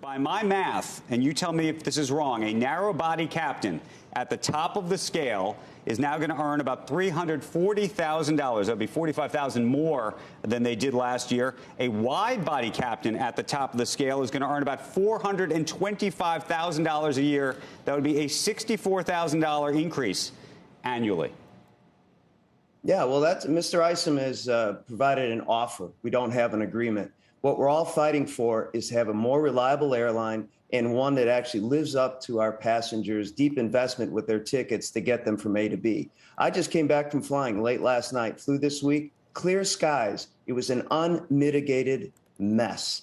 By my math, and you tell me if this is wrong, a narrow-body captain at the top of the scale is now going to earn about $340,000. That would be $45,000 more than they did last year. A wide-body captain at the top of the scale is going to earn about $425,000 a year. That would be a $64,000 increase annually. Yeah, well, Mr. Isom has provided an offer. We don't have an agreement. What we're all fighting for is to have a more reliable airline and one that actually lives up to our passengers' deep investment with their tickets to get them from A to B. I just came back from flying late last night, flew this week, clear skies. It was an unmitigated mess.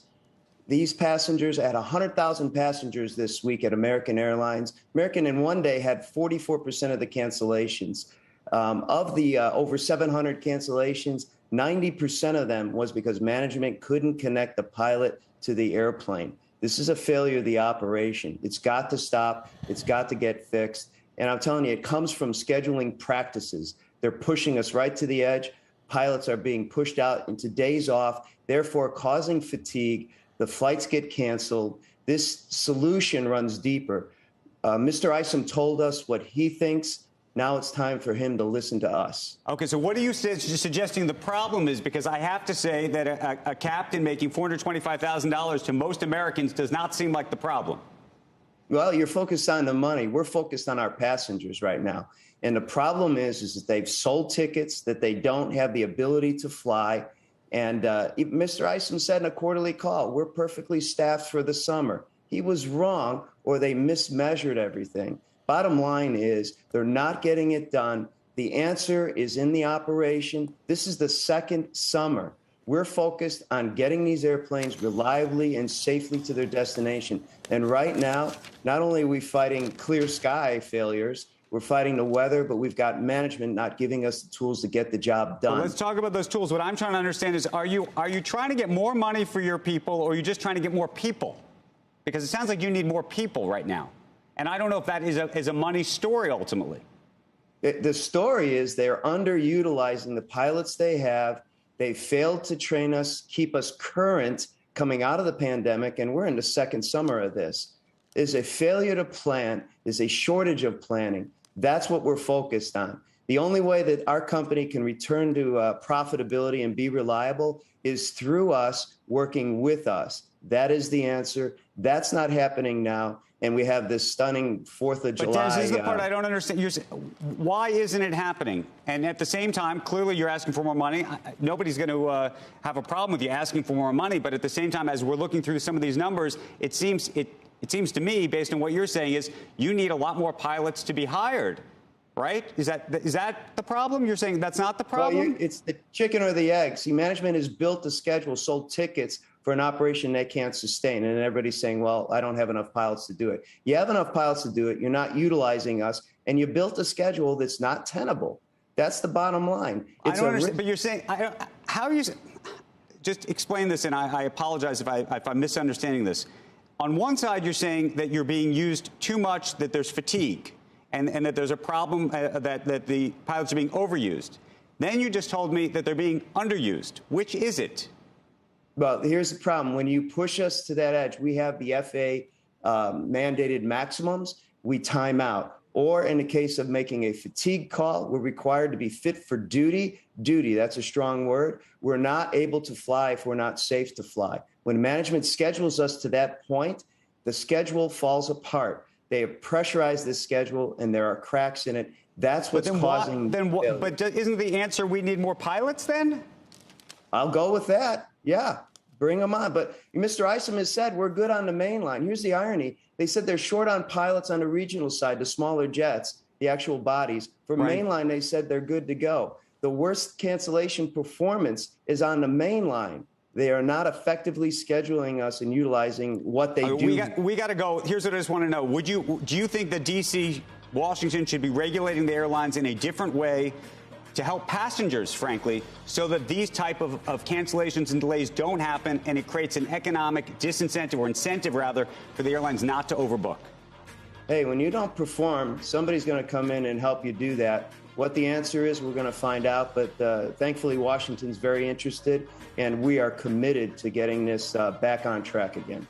These passengers, I had 100,000 passengers this week at American Airlines. American in one day had 44% of the cancellations. Of the over 700 cancellations, 90% of them was because management couldn't connect the pilot to the airplane. This is a failure of the operation. It's got to stop. It's got to get fixed. And I'm telling you, it comes from scheduling practices. They're pushing us right to the edge. Pilots are being pushed out into days off, therefore causing fatigue. The flights get canceled. This solution runs deeper. Mr. Isom told us what he thinks. Now it's time for him to listen to us. Okay, so what are you suggesting the problem is? Because I have to say that a captain making $425,000 to most Americans does not seem like the problem. Well, you're focused on the money. We're focused on our passengers right now. And the problem is that they've sold tickets, that they don't have the ability to fly. And Mr. Isom said in a quarterly call, we're perfectly staffed for the summer. He was wrong, or they mismeasured everything. Bottom line is they're not getting it done. The answer is in the operation. This is the second summer. We're focused on getting these airplanes reliably and safely to their destination. And right now, not only are we fighting clear sky failures, we're fighting the weather, but we've got management not giving us the tools to get the job done. Well, let's talk about those tools. What I'm trying to understand is, are you trying to get more money for your people, or are you just trying to get more people? Because it sounds like you need more people right now. And I don't know if that is a money story ultimately. The story is they're underutilizing the pilots they have. They failed to train us, keep us current coming out of the pandemic, and we're in the second summer of this. There's a failure to plan. There's a shortage of planning. That's what we're focused on. The only way that our company can return to profitability and be reliable is through us working with us. That is the answer. That's not happening now. And we have this stunning 4th of July. But this is the part I don't understand. Why isn't it happening? And at the same time, clearly you're asking for more money. Nobody's going to have a problem with you asking for more money. But at the same time, as we're looking through some of these numbers, it seems to me, based on what you're saying, is you need a lot more pilots to be hired. Right? Is that the problem? You're saying that's not the problem? Well, it's the chicken or the egg. See, management has built the schedule, sold tickets for an operation they can't sustain. And everybody's saying, well, I don't have enough pilots to do it. You have enough pilots to do it. You're not utilizing us. And you built a schedule that's not tenable. That's the bottom line. I don't understand. But you're saying, how are you? Just explain this, and I apologize if I'm misunderstanding this. On one side, you're saying that you're being used too much, that there's fatigue. And that there's a problem that the pilots are being overused. Then you just told me that they're being underused. Which is it? Well, here's the problem. When you push us to that edge, we have the FAA mandated maximums. We time out. Or in the case of making a fatigue call, we're required to be fit for duty. Duty, that's a strong word. We're not able to fly if we're not safe to fly. When management schedules us to that point, the schedule falls apart. They have pressurized this schedule, and there are cracks in it. That's what's causing. But isn't the answer we need more pilots then? I'll go with that. Yeah, bring them on. But Mr. Isom has said we're good on the main line. Here's the irony. They said they're short on pilots on the regional side, the smaller jets, the actual bodies. For mainline, they said they're good to go. The worst cancellation performance is on the main line. They are not effectively scheduling us and utilizing what they do. We got to go. Here's what I just want to know. Do you think that D.C., Washington should be regulating the airlines in a different way to help passengers, frankly, so that these type of cancellations and delays don't happen, and it creates an economic disincentive, or incentive, rather, for the airlines not to overbook? Hey, when you don't perform, somebody's going to come in and help you do that. What the answer is, we're going to find out. But thankfully, Washington's very interested, and we are committed to getting this back on track again.